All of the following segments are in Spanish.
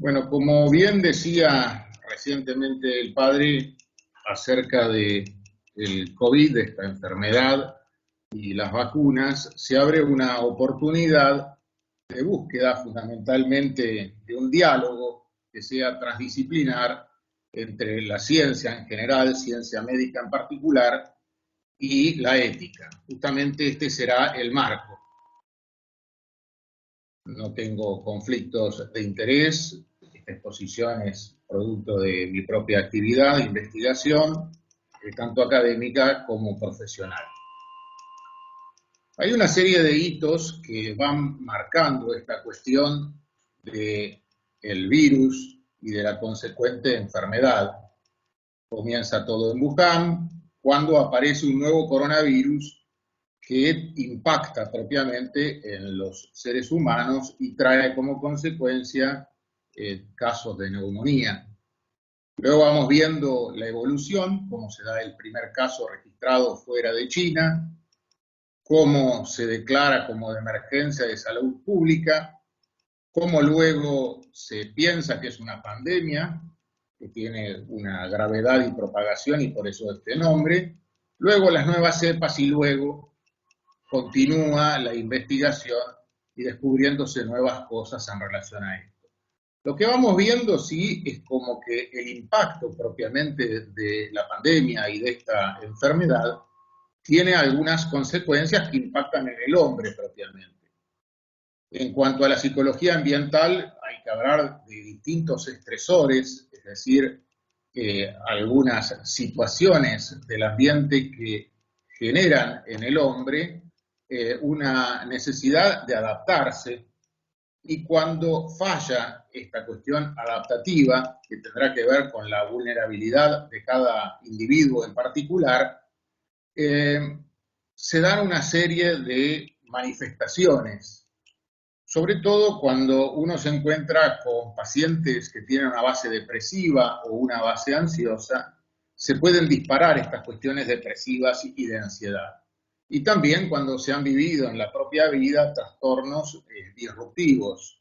Bueno, como bien decía recientemente el padre acerca de el COVID, de esta enfermedad y las vacunas, se abre una oportunidad de búsqueda fundamentalmente de un diálogo que sea transdisciplinar entre la ciencia en general, ciencia médica en particular, y la ética. Justamente este será el marco. No tengo conflictos de interés, esta exposición es producto de mi propia actividad de investigación, tanto académica como profesional. Hay una serie de hitos que van marcando esta cuestión del virus y de la consecuente enfermedad. Comienza todo en Wuhan, cuando aparece un nuevo coronavirus que impacta propiamente en los seres humanos y trae como consecuencia casos de neumonía. Luego vamos viendo la evolución, cómo se da el primer caso registrado fuera de China, cómo se declara como de emergencia de salud pública, cómo luego se piensa que es una pandemia, que tiene una gravedad y propagación y por eso este nombre, luego las nuevas cepas y luego continúa la investigación y descubriéndose nuevas cosas en relación a esto. Lo que vamos viendo sí es como que el impacto propiamente de la pandemia y de esta enfermedad tiene algunas consecuencias que impactan en el hombre propiamente. En cuanto a la psicología ambiental, hay que hablar de distintos estresores, es decir, algunas situaciones del ambiente que generan en el hombre una necesidad de adaptarse, y cuando falla esta cuestión adaptativa, que tendrá que ver con la vulnerabilidad de cada individuo en particular, se dan una serie de manifestaciones, sobre todo cuando uno se encuentra con pacientes que tienen una base depresiva o una base ansiosa, se pueden disparar estas cuestiones depresivas y de ansiedad. Y también cuando se han vivido en la propia vida trastornos disruptivos.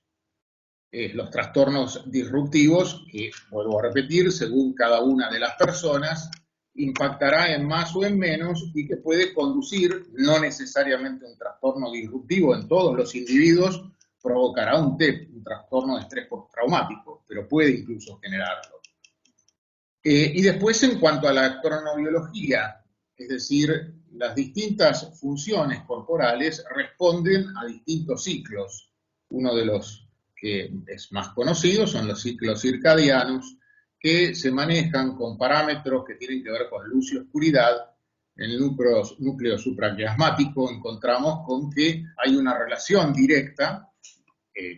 Los trastornos disruptivos, que vuelvo a repetir, según cada una de las personas, impactará en más o en menos y que puede conducir, no necesariamente un trastorno disruptivo en todos los individuos, provocará un TEP, un trastorno de estrés postraumático, pero puede incluso generarlo. Y después, en cuanto a la cronobiología, es decir, las distintas funciones corporales responden a distintos ciclos. Uno de los que es más conocido son los ciclos circadianos, que se manejan con parámetros que tienen que ver con luz y oscuridad. En el núcleo supraquiasmático encontramos con que hay una relación directa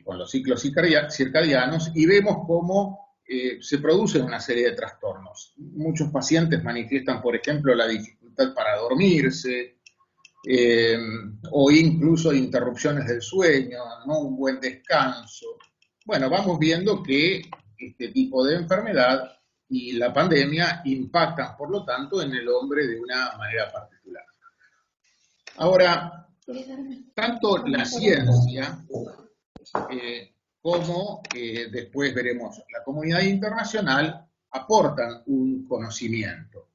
con los ciclos circadianos y vemos cómo se producen una serie de trastornos. Muchos pacientes manifiestan, por ejemplo, la dificultad para dormirse, o incluso interrupciones del sueño, no un buen descanso. Bueno, vamos viendo que este tipo de enfermedad y la pandemia impactan, por lo tanto, en el hombre de una manera particular. Ahora, tanto la ciencia como después veremos la comunidad internacional aportan un conocimiento.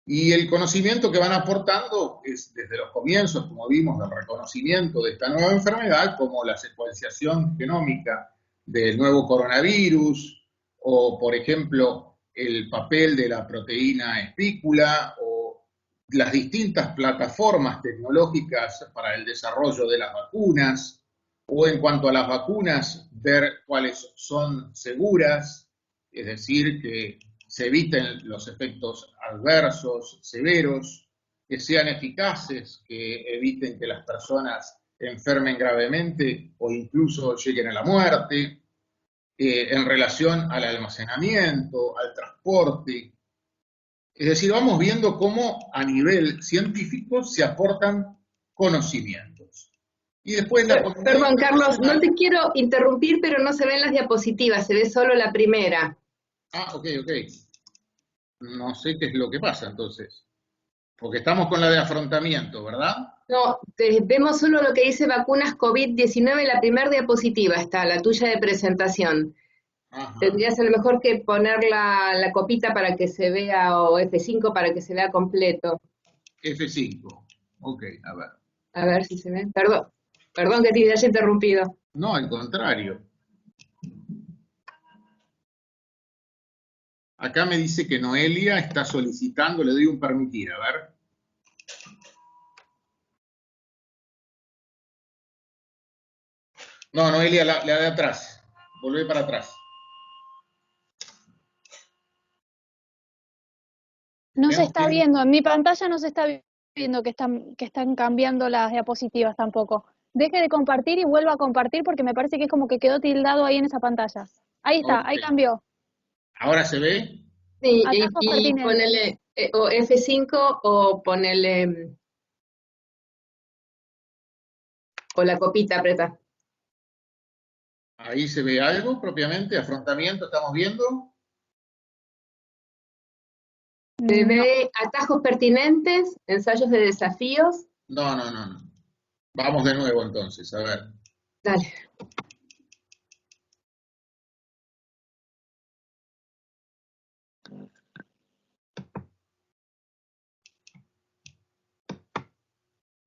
Y el conocimiento que van aportando es desde los comienzos, como vimos, del reconocimiento de esta nueva enfermedad, como la secuenciación genómica del nuevo coronavirus, o por ejemplo, el papel de la proteína espícula, o las distintas plataformas tecnológicas para el desarrollo de las vacunas, o en cuanto a las vacunas, ver cuáles son seguras, es decir, que se eviten los efectos adversos severos, que sean eficaces, que eviten que las personas enfermen gravemente o incluso lleguen a la muerte, en relación al almacenamiento, al transporte. Es decir, vamos viendo cómo a nivel científico se aportan conocimientos. Y después Perdón, Carlos, no te quiero interrumpir, pero no se ven las diapositivas, se ve solo la primera. Ah, ok. No sé qué es lo que pasa entonces. Porque estamos con la de afrontamiento, ¿verdad? No, vemos solo lo que dice vacunas COVID-19, la primera diapositiva está, la tuya de presentación. Ajá. Tendrías a lo mejor que poner la copita para que se vea, o F5 para que se vea completo. F5. Ok, a ver. A ver si se ve. Perdón que te haya interrumpido. No, al contrario. Acá me dice que Noelia está solicitando, le doy un permitir, a ver. No, Noelia, la de atrás. Volvé para atrás. No se está viendo, en mi pantalla no se está viendo que están cambiando las diapositivas tampoco. Deje de compartir y vuelva a compartir porque me parece que es como que quedó tildado ahí en esa pantalla. Ahí está, ahí Ok. cambió. ¿Ahora se ve? Sí, Atajos y pertinentes. ponele o F5 o ponele o la copita apreta. Ahí se ve algo propiamente, afrontamiento, estamos viendo. Se No. ve atajos pertinentes, ensayos de desafíos. No, no, no, no. Vamos de nuevo entonces, a ver. Dale.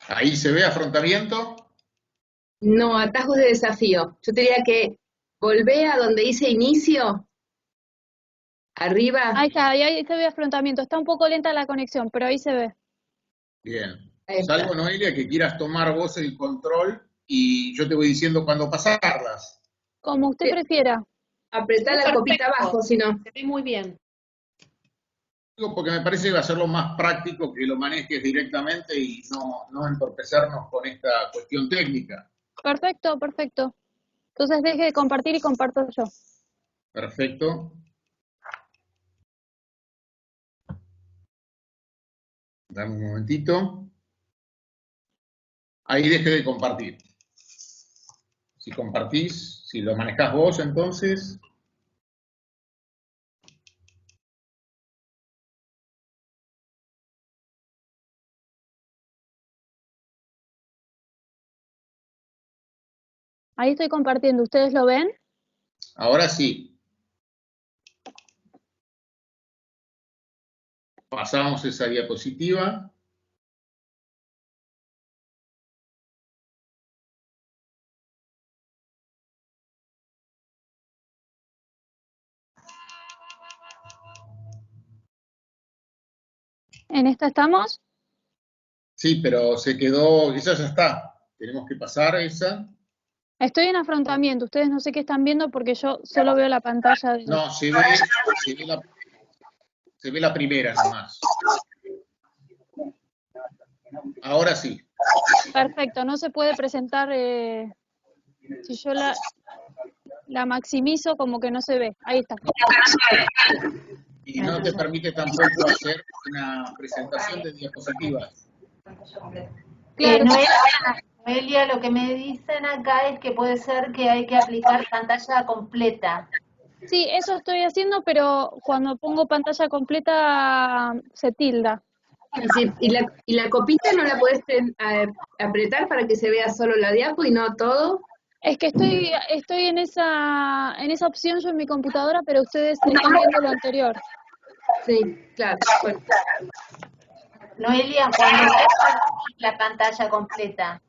Ahí se ve afrontamiento. No, atajos de desafío. Yo te diría que volvé a donde dice inicio, arriba. Ahí está, ahí se ve afrontamiento. Está un poco lenta la conexión, pero ahí se ve. Bien. Ahí está. Salvo, Noelia, que quieras tomar vos el control y yo te voy diciendo cuándo pasarlas. Como usted prefiera. Apretá la copita abajo, si no. Se ve muy bien. Digo, porque me parece que va a ser lo más práctico que lo manejes directamente y no entorpecernos con esta cuestión técnica. Perfecto, perfecto. Entonces deje de compartir y comparto yo. Perfecto. Dame un momentito. Ahí deje de compartir. Si compartís, si lo manejás vos, entonces. Ahí estoy compartiendo. ¿Ustedes lo ven? Ahora sí. Pasamos esa diapositiva. ¿En esta estamos? Sí, pero se quedó, esa ya está. Tenemos que pasar esa. Estoy en afrontamiento. Ustedes no sé qué están viendo porque yo solo veo la pantalla de... No, se ve la primera nomás. Ahora sí. Perfecto, no se puede presentar... si yo la maximizo, como que no se ve. Ahí está. Y no te permite tampoco hacer una presentación de diapositivas. Claro. Noelia, lo que me dicen acá es que puede ser que hay que aplicar pantalla completa. Sí, eso estoy haciendo, pero cuando pongo pantalla completa se tilda. ¿Y la copita no la puedes apretar para que se vea solo la diapo y no todo? Es que estoy en esa opción yo en mi computadora, pero ustedes están viendo lo anterior. Sí, claro. Bueno. Noelia, cuando compartís la pantalla completa,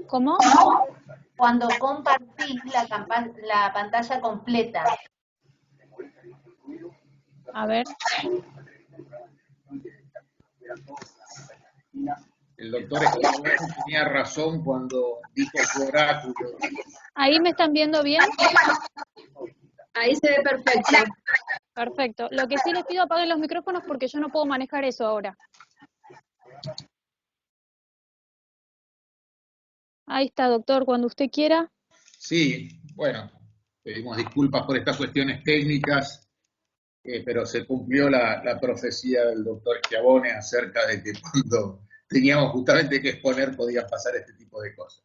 ¿Cómo? cuando compartís la pantalla completa, A ver. El doctor Escalón tenía razón cuando dijo su oráculo. ¿Ahí me están viendo bien? Ahí se ve perfecto. Perfecto. Lo que sí les pido, apaguen los micrófonos porque yo no puedo manejar eso ahora. Ahí está, doctor, cuando usted quiera. Sí, bueno, pedimos disculpas por estas cuestiones técnicas, pero se cumplió la profecía del doctor Schiavone acerca de que cuando teníamos justamente que exponer podían pasar este tipo de cosas.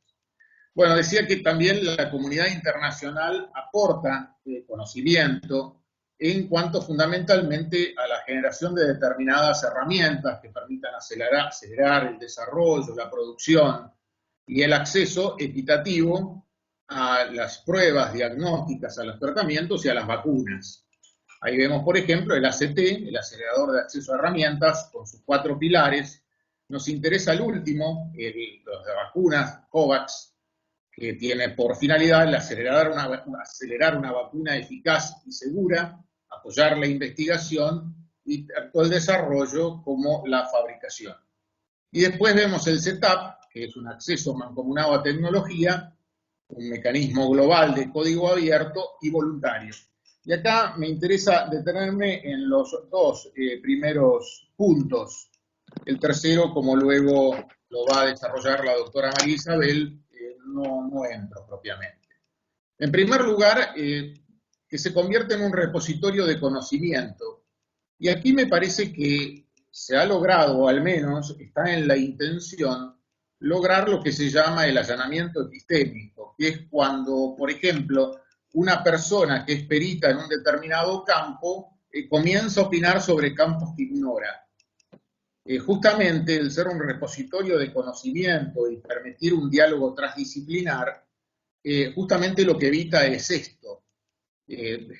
Bueno, decía que también la comunidad internacional aporta conocimiento en cuanto fundamentalmente a la generación de determinadas herramientas que permitan acelerar el desarrollo, la producción y el acceso equitativo a las pruebas diagnósticas, a los tratamientos y a las vacunas. Ahí vemos, por ejemplo, el ACT, el acelerador de acceso a herramientas, con sus 4 pilares. Nos interesa el último, los de vacunas, COVAX, que tiene por finalidad el acelerar una vacuna eficaz y segura, apoyar la investigación y tanto el desarrollo como la fabricación. Y después vemos el SETAP, que es un acceso mancomunado a tecnología, un mecanismo global de código abierto y voluntario. Y acá me interesa detenerme en los 2 primeros puntos. El tercero, como luego lo va a desarrollar la doctora María Isabel, no entro propiamente. En primer lugar, que se convierte en un repositorio de conocimiento. Y aquí me parece que se ha logrado, o al menos está en la intención, lograr lo que se llama el allanamiento epistémico, que es cuando, por ejemplo, una persona que es perita en un determinado campo comienza a opinar sobre campos que ignora. Justamente el ser un repositorio de conocimiento y permitir un diálogo transdisciplinar, justamente lo que evita es esto.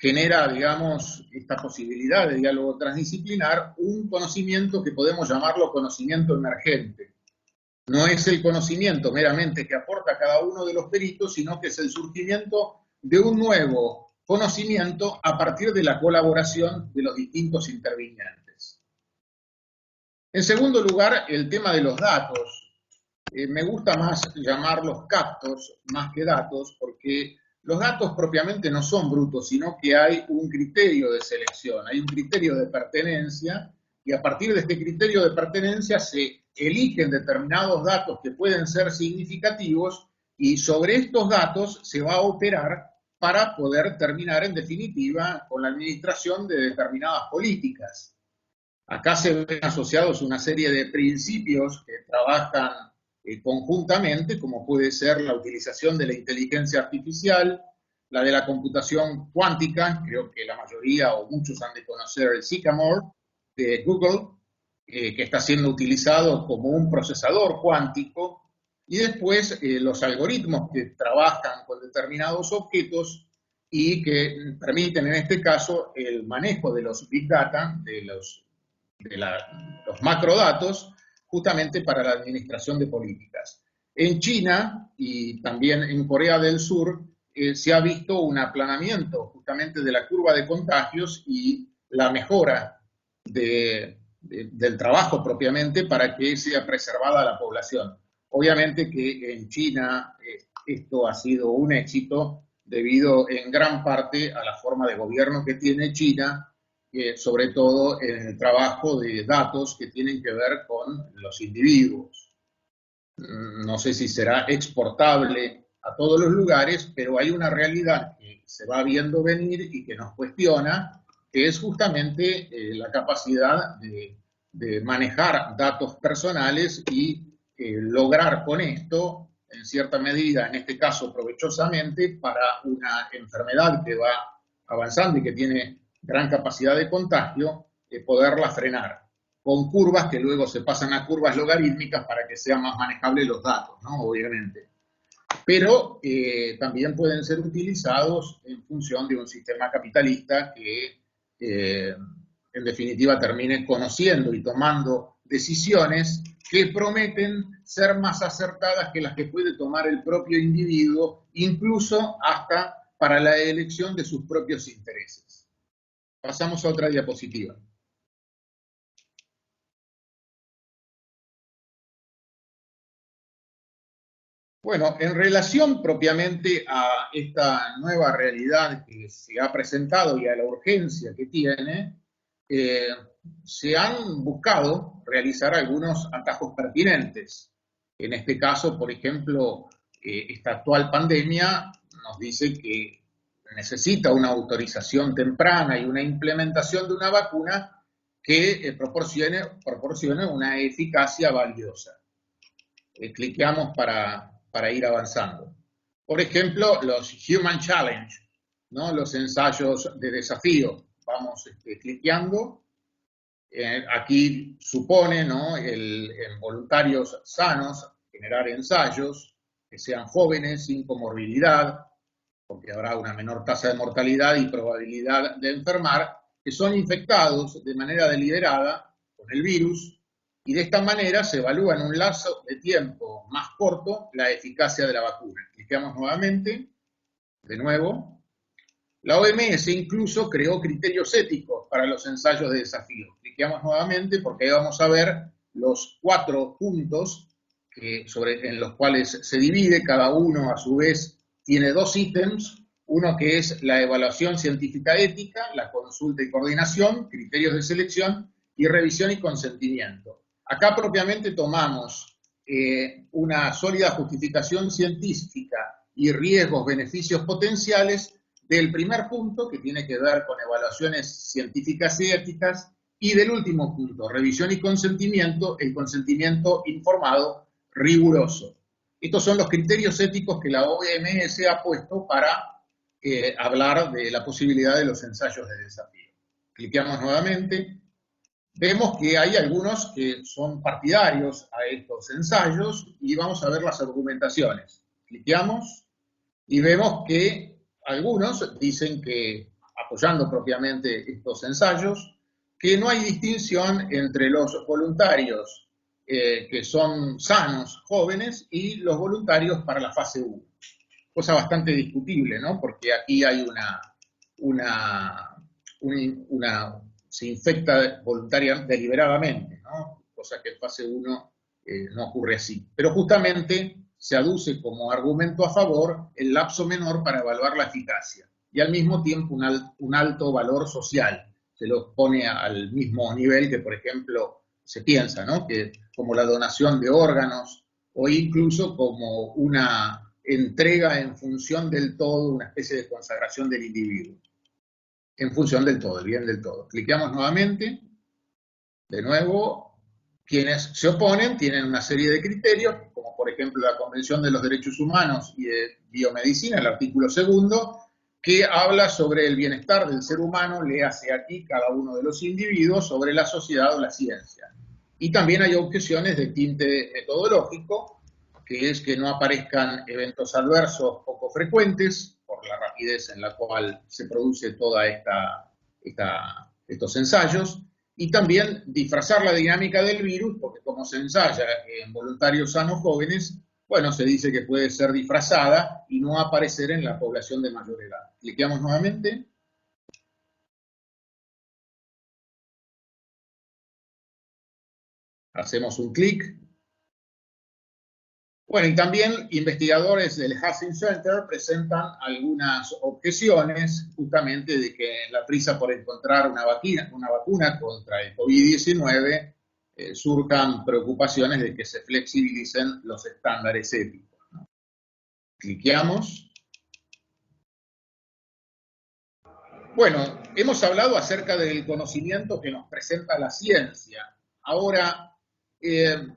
Genera, digamos, esta posibilidad de diálogo transdisciplinar, un conocimiento que podemos llamarlo conocimiento emergente. No es el conocimiento meramente que aporta cada uno de los peritos, sino que es el surgimiento de un nuevo conocimiento a partir de la colaboración de los distintos intervinientes. En segundo lugar, el tema de los datos. Me gusta más llamarlos captos más que datos, porque los datos propiamente no son brutos, sino que hay un criterio de selección, hay un criterio de pertenencia, y a partir de este criterio de pertenencia se eligen determinados datos que pueden ser significativos, y sobre estos datos se va a operar para poder terminar, en definitiva, con la administración de determinadas políticas. Acá se ven asociados una serie de principios que trabajan conjuntamente, como puede ser la utilización de la inteligencia artificial, la de la computación cuántica, creo que la mayoría o muchos han de conocer el Sycamore de Google, que está siendo utilizado como un procesador cuántico, y después los algoritmos que trabajan con determinados objetos y que permiten en este caso el manejo de los big data, de los macrodatos, justamente para la administración de políticas. En China y también en Corea del Sur se ha visto un aplanamiento justamente de la curva de contagios y la mejora del trabajo propiamente para que sea preservada la población. Obviamente que en China esto ha sido un éxito debido en gran parte a la forma de gobierno que tiene China, sobre todo en el trabajo de datos que tienen que ver con los individuos. No sé si será exportable a todos los lugares, pero hay una realidad que se va viendo venir y que nos cuestiona, que es justamente la capacidad de manejar datos personales y lograr con esto, en cierta medida, en este caso provechosamente, para una enfermedad que va avanzando y que tiene gran capacidad de contagio, poderla frenar, con curvas que luego se pasan a curvas logarítmicas para que sean más manejables los datos, ¿no? Obviamente. Pero también pueden ser utilizados en función de un sistema capitalista que, en definitiva, termine conociendo y tomando decisiones que prometen ser más acertadas que las que puede tomar el propio individuo, incluso hasta para la elección de sus propios intereses. Pasamos a otra diapositiva. Bueno, en relación propiamente a esta nueva realidad que se ha presentado y a la urgencia que tiene, se han buscado realizar algunos atajos pertinentes. En este caso, por ejemplo, esta actual pandemia nos dice que necesita una autorización temprana y una implementación de una vacuna que proporcione una eficacia valiosa. Cliqueamos para ir avanzando. Por ejemplo, los Human Challenge, ¿no? Los ensayos de desafío. Vamos cliqueando. Aquí supone, ¿no? En voluntarios sanos generar ensayos. que sean jóvenes, sin comorbilidad, porque habrá una menor tasa de mortalidad y probabilidad de enfermar, que son infectados de manera deliberada con el virus, y de esta manera se evalúa en un lapso de tiempo más corto la eficacia de la vacuna. Clicamos nuevamente, de nuevo. La OMS incluso creó criterios éticos para los ensayos de desafío. Cliqueamos nuevamente porque ahí vamos a ver los 4 puntos en los cuales se divide, cada uno a su vez tiene 2 ítems, uno que es la evaluación científica ética, la consulta y coordinación, criterios de selección y revisión y consentimiento. Acá propiamente tomamos una sólida justificación científica y riesgos, beneficios potenciales del primer punto, que tiene que ver con evaluaciones científicas y éticas, y del último punto, revisión y consentimiento, el consentimiento informado, riguroso. Estos son los criterios éticos que la OMS ha puesto para hablar de la posibilidad de los ensayos de desafío. Cliqueamos nuevamente. Vemos que hay algunos que son partidarios a estos ensayos y vamos a ver las argumentaciones. Cliqueamos y vemos que algunos dicen que, apoyando propiamente estos ensayos, que no hay distinción entre los voluntarios que son sanos, jóvenes, y los voluntarios para la fase 1. Cosa bastante discutible, ¿no? Porque aquí hay se infecta deliberadamente, ¿no? Cosa que en fase 1 no ocurre así. Pero justamente se aduce como argumento a favor el lapso menor para evaluar la eficacia y al mismo tiempo un alto valor social. Se lo pone al mismo nivel que, por ejemplo, se piensa, ¿no? Que como la donación de órganos o incluso como una entrega en función del todo, una especie de consagración del individuo. En función del todo, el bien del todo. Cliqueamos nuevamente. De nuevo, quienes se oponen tienen una serie de criterios, como por ejemplo la Convención de los Derechos Humanos y de Biomedicina, el artículo 2, que habla sobre el bienestar del ser humano, léase aquí cada uno de los individuos, sobre la sociedad o la ciencia. Y también hay objeciones de tinte metodológico, que es que no aparezcan eventos adversos poco frecuentes, por la rapidez en la cual se produce toda estos ensayos, y también disfrazar la dinámica del virus, porque como se ensaya en voluntarios sanos jóvenes, bueno, se dice que puede ser disfrazada y no aparecer en la población de mayor edad. Cliqueamos nuevamente. Hacemos un clic. Bueno, y también investigadores del Hassing Center presentan algunas objeciones justamente de que la prisa por encontrar una vacuna contra el COVID-19 surjan preocupaciones de que se flexibilicen los estándares éticos, ¿no? Cliqueamos. Bueno, hemos hablado acerca del conocimiento que nos presenta la ciencia. Ahora,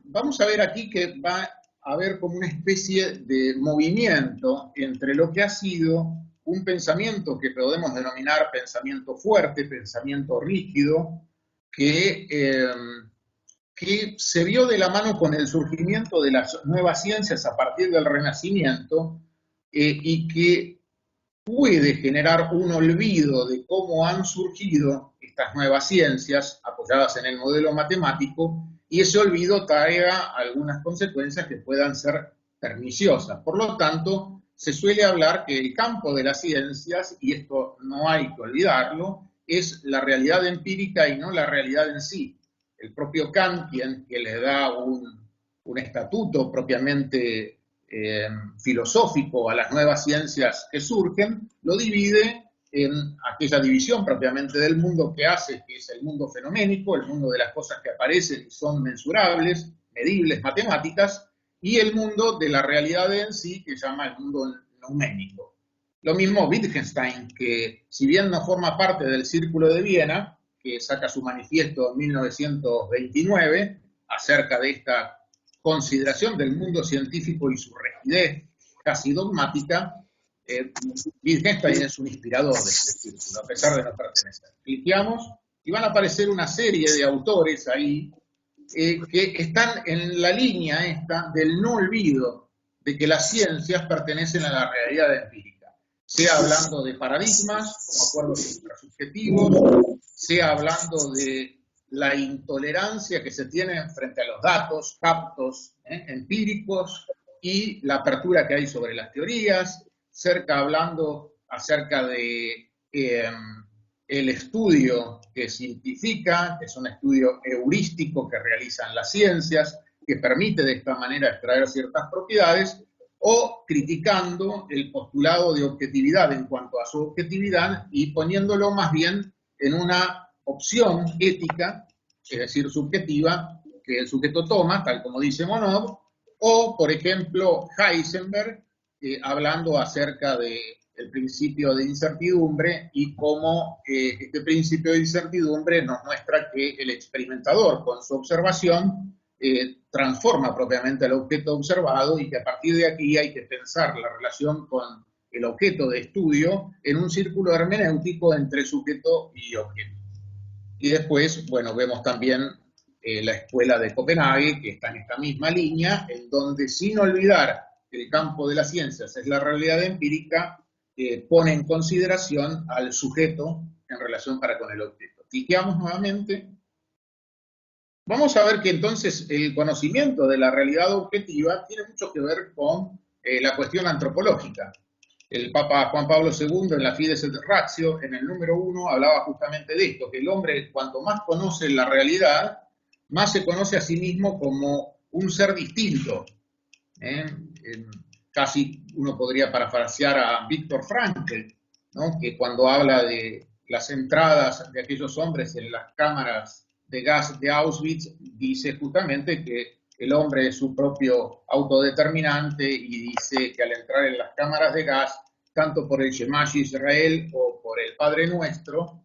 vamos a ver aquí que va a haber como una especie de movimiento entre lo que ha sido un pensamiento que podemos denominar pensamiento fuerte, pensamiento rígido, que se vio de la mano con el surgimiento de las nuevas ciencias a partir del Renacimiento y que puede generar un olvido de cómo han surgido estas nuevas ciencias apoyadas en el modelo matemático, y ese olvido traiga algunas consecuencias que puedan ser perniciosas. Por lo tanto, se suele hablar que el campo de las ciencias, y esto no hay que olvidarlo, es la realidad empírica y no la realidad en sí. El propio Kant, que le da un estatuto propiamente filosófico a las nuevas ciencias que surgen, lo divide en aquella división propiamente del mundo que hace, que es el mundo fenoménico, el mundo de las cosas que aparecen y son mensurables, medibles, matemáticas, y el mundo de la realidad en sí, que llama el mundo neuménico. Lo mismo Wittgenstein, que si bien no forma parte del Círculo de Viena, que saca su manifiesto en 1929, acerca de esta consideración del mundo científico y su rigidez casi dogmática, Wittgenstein es un inspirador de este círculo, a pesar de no pertenecer. Cliqueamos y van a aparecer una serie de autores ahí que están en la línea esta del no olvido de que las ciencias pertenecen a la realidad empírica, sea hablando de paradigmas, como acuerdos intrasubjetivos, sea hablando de la intolerancia que se tiene frente a los datos, captos, empíricos, y la apertura que hay sobre las teorías, hablando acerca de el estudio que científica, que es un estudio heurístico que realizan las ciencias, que permite de esta manera extraer ciertas propiedades, o criticando el postulado de objetividad en cuanto a su objetividad y poniéndolo más bien en una opción ética, es decir, subjetiva, que el sujeto toma, tal como dice Monod, o, por ejemplo, Heisenberg, hablando acerca del principio de incertidumbre y cómo este principio de incertidumbre nos muestra que el experimentador, con su observación, transforma propiamente al objeto observado y que a partir de aquí hay que pensar la relación con el objeto de estudio en un círculo hermenéutico entre sujeto y objeto. Y después, bueno, vemos también la escuela de Copenhague, que está en esta misma línea, en donde, sin olvidar que el campo de las ciencias es la realidad empírica, pone en consideración al sujeto en relación para con el objeto. Cliqueamos nuevamente. Vamos a ver que entonces el conocimiento de la realidad objetiva tiene mucho que ver con la cuestión antropológica. El Papa Juan Pablo II, en la Fides et Ratio, en el número 1, hablaba justamente de esto, que el hombre, cuanto más conoce la realidad, más se conoce a sí mismo como un ser distinto. Casi uno podría parafrasear a Viktor Frankl, ¿no? Que cuando habla de las entradas de aquellos hombres en las cámaras de gas de Auschwitz, dice justamente que el hombre es su propio autodeterminante y dice que al entrar en las cámaras de gas, tanto por el Shema Israel o por el Padre Nuestro,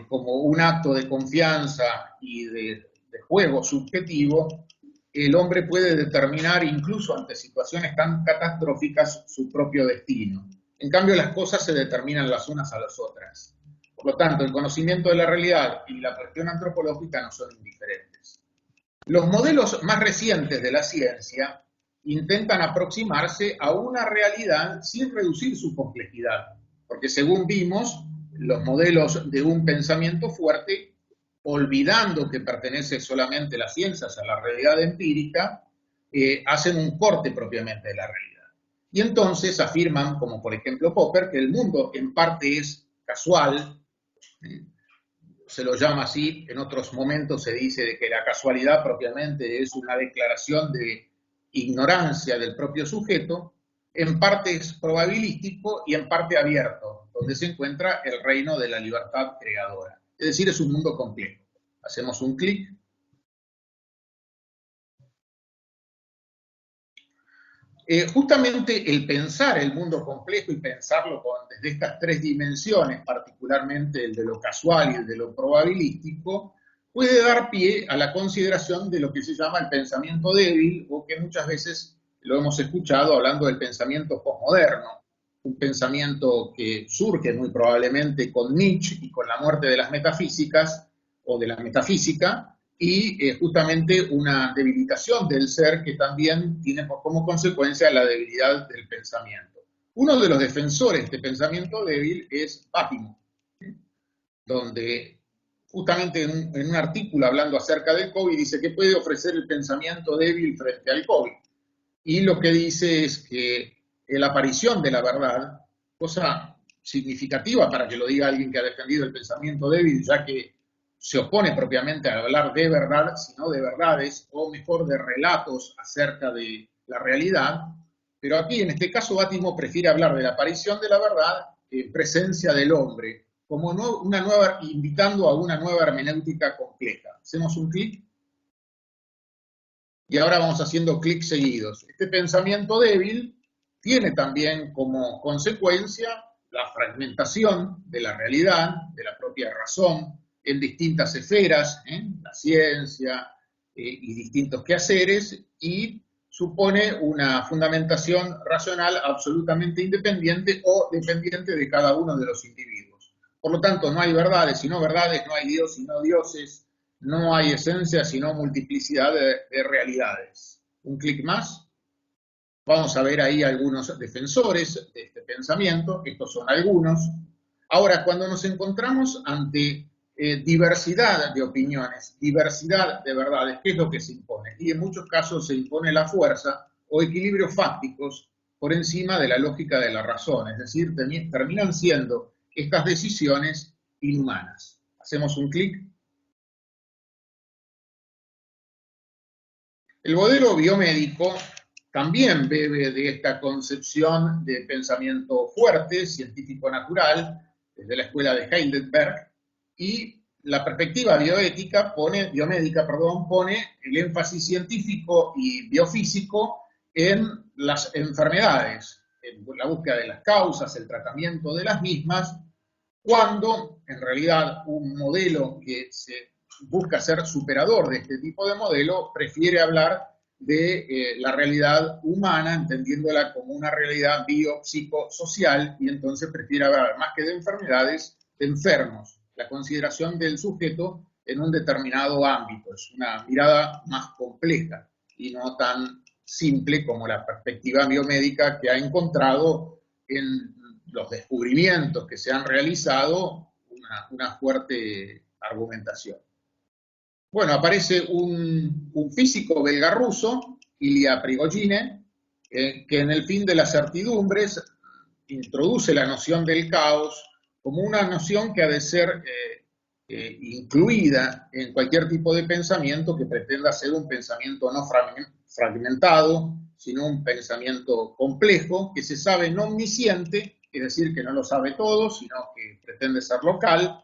como un acto de confianza y de juego subjetivo, el hombre puede determinar incluso ante situaciones tan catastróficas su propio destino. En cambio, las cosas se determinan las unas a las otras. Por lo tanto, el conocimiento de la realidad y la cuestión antropológica no son indiferentes. Los modelos más recientes de la ciencia intentan aproximarse a una realidad sin reducir su complejidad, porque según vimos, los modelos de un pensamiento fuerte, olvidando que pertenece solamente las ciencias a la realidad empírica, hacen un corte propiamente de la realidad. Y entonces afirman, como por ejemplo Popper, que el mundo en parte es casual, se lo llama así, en otros momentos se dice de que la casualidad propiamente es una declaración de ignorancia del propio sujeto, en parte es probabilístico y en parte abierto, donde se encuentra el reino de la libertad creadora. Es decir, es un mundo complejo. Hacemos un clic. Justamente el pensar el mundo complejo y pensarlo desde estas tres dimensiones, particularmente el de lo casual y el de lo probabilístico, puede dar pie a la consideración de lo que se llama el pensamiento débil, o que muchas veces lo hemos escuchado hablando del pensamiento posmoderno, un pensamiento que surge muy probablemente con Nietzsche y con la muerte de las metafísicas, o de la metafísica, y justamente una debilitación del ser que también tiene como consecuencia la debilidad del pensamiento. Uno de los defensores de este pensamiento débil es Bátimo, donde justamente en un artículo hablando acerca del COVID dice que puede ofrecer el pensamiento débil frente al COVID. Y lo que dice es que la aparición de la verdad, cosa significativa para que lo diga alguien que ha defendido el pensamiento débil, ya que se opone propiamente a hablar de verdad, sino de verdades, o mejor de relatos acerca de la realidad, pero aquí en este caso Bátimo prefiere hablar de la aparición de la verdad en presencia del hombre, como invitando a una nueva hermenéutica compleja. Hacemos un clic y ahora vamos haciendo clics seguidos. Este pensamiento débil tiene también como consecuencia la fragmentación de la realidad, de la propia razón, en distintas esferas, la ciencia y distintos quehaceres, y supone una fundamentación racional absolutamente independiente o dependiente de cada uno de los individuos. Por lo tanto, no hay verdades sino verdades, no hay Dios sino dioses, no hay esencia sino multiplicidad de realidades. Un clic más. Vamos a ver ahí algunos defensores de este pensamiento, estos son algunos. Ahora, cuando nos encontramos ante diversidad de opiniones, diversidad de verdades, ¿qué es lo que se impone? Y en muchos casos se impone la fuerza o equilibrios fácticos por encima de la lógica de la razón, es decir, terminan siendo estas decisiones inhumanas. Hacemos un clic. El modelo biomédico también bebe de esta concepción de pensamiento fuerte, científico-natural, desde la escuela de Heidelberg, y la perspectiva biomédica pone el énfasis científico y biofísico en las enfermedades, en la búsqueda de las causas, el tratamiento de las mismas, cuando en realidad un modelo que se busca ser superador de este tipo de modelo prefiere hablar de la realidad humana, entendiéndola como una realidad biopsicosocial, y entonces prefiere hablar más que de enfermedades, de enfermos, la consideración del sujeto en un determinado ámbito. Es una mirada más compleja y no tan simple como la perspectiva biomédica que ha encontrado en los descubrimientos que se han realizado una fuerte argumentación. Bueno, aparece un físico belga ruso, Ilya Prigogine, que en El fin de las certidumbres introduce la noción del caos como una noción que ha de ser incluida en cualquier tipo de pensamiento que pretenda ser un pensamiento no fragmentado, sino un pensamiento complejo, que se sabe no omnisciente, es decir, que no lo sabe todo, sino que pretende ser local,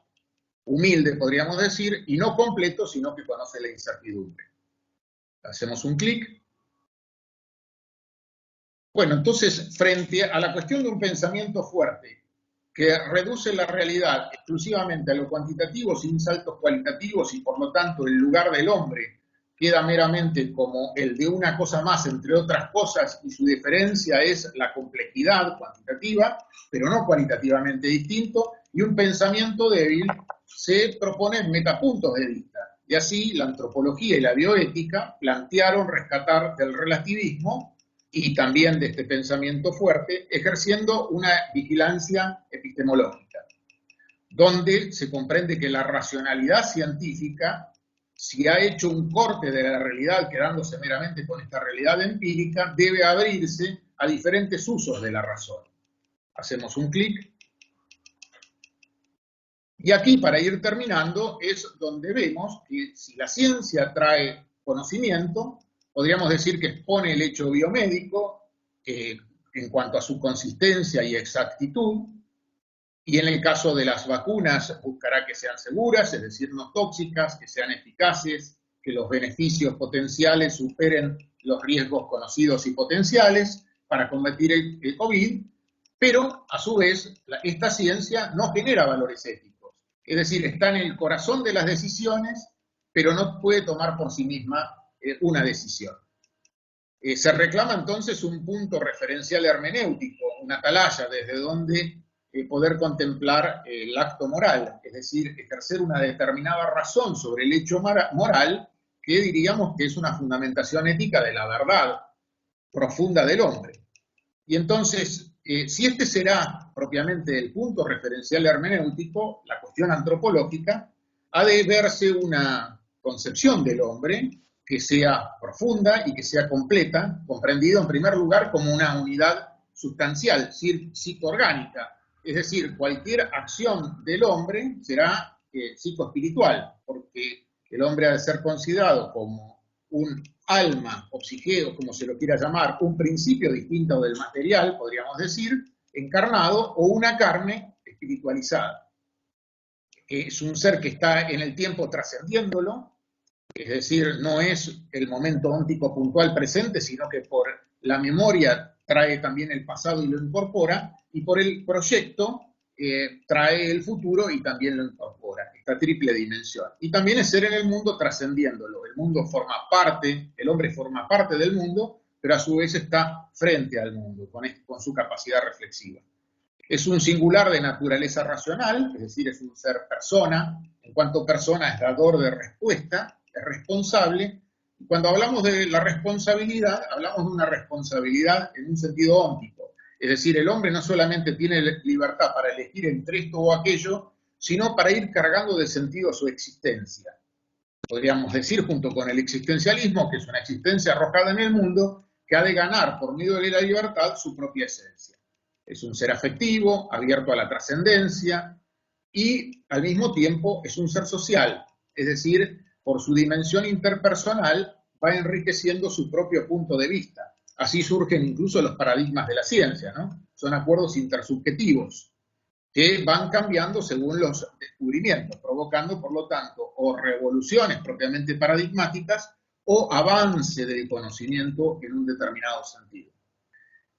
humilde, podríamos decir, y no completo, sino que conoce la incertidumbre. Hacemos un clic. Bueno, entonces, frente a la cuestión de un pensamiento fuerte, que reduce la realidad exclusivamente a lo cuantitativo, sin saltos cualitativos, y por lo tanto el lugar del hombre queda meramente como el de una cosa más entre otras cosas, y su diferencia es la complejidad cuantitativa, pero no cualitativamente distinto, y un pensamiento débil se proponen metapuntos de vista. Y así la antropología y la bioética plantearon rescatar del relativismo y también de este pensamiento fuerte, ejerciendo una vigilancia epistemológica, donde se comprende que la racionalidad científica, si ha hecho un corte de la realidad quedándose meramente con esta realidad empírica, debe abrirse a diferentes usos de la razón. Hacemos un clic. Y aquí, para ir terminando, es donde vemos que si la ciencia trae conocimiento, podríamos decir que expone el hecho biomédico en cuanto a su consistencia y exactitud, y en el caso de las vacunas buscará que sean seguras, es decir, no tóxicas, que sean eficaces, que los beneficios potenciales superen los riesgos conocidos y potenciales para combatir el COVID, pero a su vez esta ciencia no genera valores éticos. Es decir, está en el corazón de las decisiones, pero no puede tomar por sí misma una decisión. Se reclama entonces un punto referencial hermenéutico, una atalaya desde donde poder contemplar el acto moral, es decir, ejercer una determinada razón sobre el hecho moral, que diríamos que es una fundamentación ética de la verdad profunda del hombre. Y entonces, si este será propiamente el punto referencial hermenéutico, la cuestión antropológica, ha de verse una concepción del hombre que sea profunda y que sea completa, comprendido en primer lugar como una unidad sustancial, psicoorgánica, es decir, cualquier acción del hombre será psicoespiritual, porque el hombre ha de ser considerado como un alma o psique, o como se lo quiera llamar, un principio distinto del material, podríamos decir, encarnado, o una carne espiritualizada. Es un ser que está en el tiempo trascendiéndolo, es decir, no es el momento óntico puntual presente, sino que por la memoria trae también el pasado y lo incorpora, y por el proyecto trae el futuro y también lo incorpora, esta triple dimensión. Y también es ser en el mundo trascendiéndolo. El mundo forma parte, el hombre forma parte del mundo, pero a su vez está frente al mundo, con su capacidad reflexiva. Es un singular de naturaleza racional, es decir, es un ser persona, en cuanto persona es dador de respuesta, es responsable, Cuando hablamos de la responsabilidad, hablamos de una responsabilidad en un sentido óntico. Es decir, el hombre no solamente tiene libertad para elegir entre esto o aquello, sino para ir cargando de sentido su existencia. Podríamos decir, junto con el existencialismo, que es una existencia arrojada en el mundo, que ha de ganar por medio de la libertad su propia esencia. Es un ser afectivo, abierto a la trascendencia, y al mismo tiempo es un ser social, es decir, por su dimensión interpersonal va enriqueciendo su propio punto de vista. Así surgen incluso los paradigmas de la ciencia, ¿no? Son acuerdos intersubjetivos que van cambiando según los descubrimientos, provocando, por lo tanto, o revoluciones propiamente paradigmáticas o avance del conocimiento en un determinado sentido.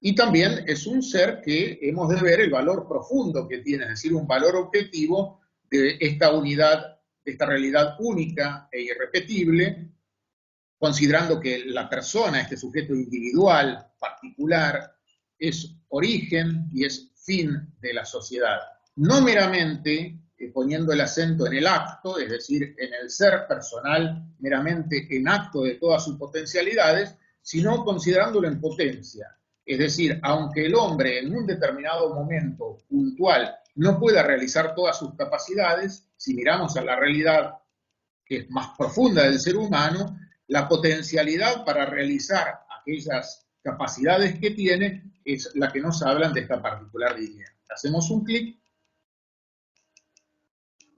Y también es un ser que hemos de ver el valor profundo que tiene, es decir, un valor objetivo de esta unidad, de esta realidad única e irrepetible, considerando que la persona, este sujeto individual, particular, es origen y es fin de la sociedad. No meramente poniendo el acento en el acto, es decir, en el ser personal, meramente en acto de todas sus potencialidades, sino considerándolo en potencia. Es decir, aunque el hombre en un determinado momento puntual no pueda realizar todas sus capacidades, si miramos a la realidad que es más profunda del ser humano, la potencialidad para realizar aquellas capacidades que tiene es la que nos hablan de esta particular línea. Hacemos un clic.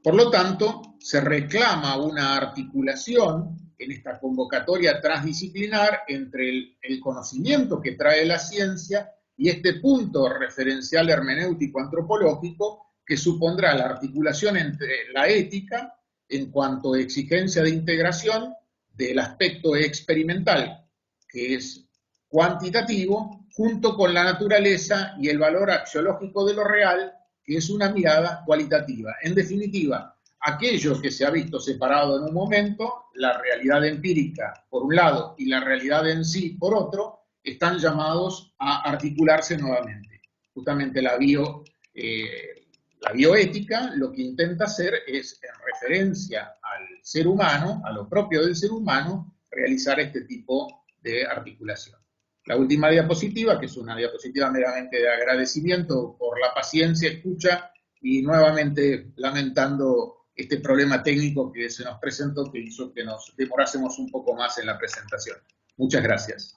Por lo tanto, se reclama una articulación en esta convocatoria transdisciplinar entre el conocimiento que trae la ciencia y este punto referencial hermenéutico antropológico que supondrá la articulación entre la ética en cuanto a exigencia de integración del aspecto experimental, que es cuantitativo, junto con la naturaleza y el valor axiológico de lo real, que es una mirada cualitativa. En definitiva, aquello que se ha visto separado en un momento, la realidad empírica por un lado y la realidad en sí por otro, están llamados a articularse nuevamente. Justamente la bioética lo que intenta hacer es, en referencia al ser humano, a lo propio del ser humano, realizar este tipo de articulación. La última diapositiva, que es una diapositiva meramente de agradecimiento por la paciencia, escucha y nuevamente lamentando este problema técnico que se nos presentó que hizo que nos demorásemos un poco más en la presentación. Muchas gracias.